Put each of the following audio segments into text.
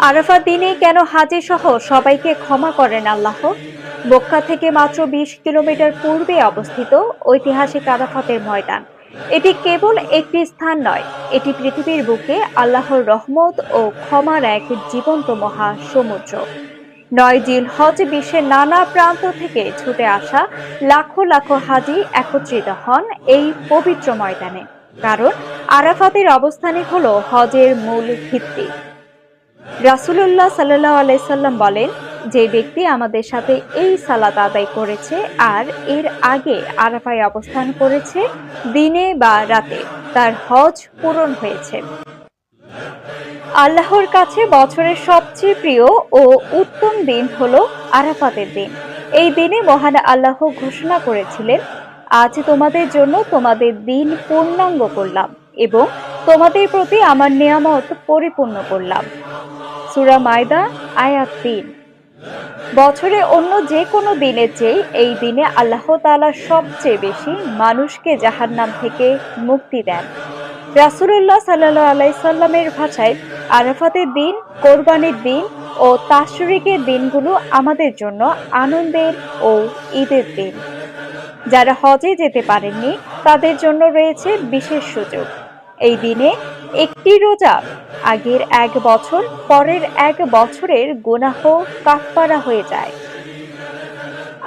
আরাফার দিনে কেন হাজী সহ সবাইকে ক্ষমা করেন আল্লাহ? মক্কা থেকে মাত্র ২০ কিলোমিটার পূর্বে অবস্থিত ঐতিহাসিক আরাফাতের ময়দান। এটি কেবল একটি স্থান নয়, এটি পৃথিবীর বুকে আল্লাহর রহমত ও ক্ষমার এক জীবন্ত মহা সমুদ্র। ৯ জিলহজ বিশ্বের নানা প্রান্ত থেকে ছুটে আসা লাখো লাখো হাজী একত্রিত হন এই পবিত্র ময়দানে। কারণ আরাফাতের অবস্থানই হলো হজের মূল ভিত্তি। রাসূলুল্লাহ সাল্লাল্লাহু আলাইহি সাল্লাম বলেন, যে ব্যক্তি আমাদের সাথে এই সালাত আদায় করেছে আর এর আগে আরাফায় অবস্থান করেছে, দিনে বা রাতে, তার হজ পূরণ হয়েছে। আল্লাহর কাছে বছরের সবচেয়ে প্রিয় ও উত্তম দিন হলো আরাফাতের দিন। এই দিনে মহান আল্লাহ ঘোষণা করেছিলেন, আজ তোমাদের জন্য তোমাদের দিন পূর্ণাঙ্গ করলাম এবং তোমাদের প্রতি আমার নিয়ামত পরিপূর্ণ করলাম। সূরা মায়দা আয়াত ৩। বছরে অন্য যে কোনো দিনের চেয়ে এই দিনে আল্লাহ তাআলা সবচেয়ে বেশি মানুষকে জাহান্নাম থেকে মুক্তি দেন। রাসূলুল্লাহ সাল্লাল্লাহু আলাইহি সাল্লামের ভাষায় আরাফাতের দিন, কোরবানির দিন ও তাশরিকের দিনগুলো আমাদের জন্য আনন্দের ও ঈদের দিন। যারা হজে যেতে পারেননি তাদের জন্য রয়েছে বিশেষ সুযোগ। এই দিনে একটি রোজা আগের ১ বছর, পরের ১ বছরের গুনাহ কাফফারা হয়ে যায়।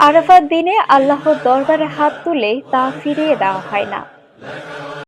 আরাফার দিনে আল্লাহর দরবারে হাত তুলে তা ফিরিয়ে দেওয়া হয় না।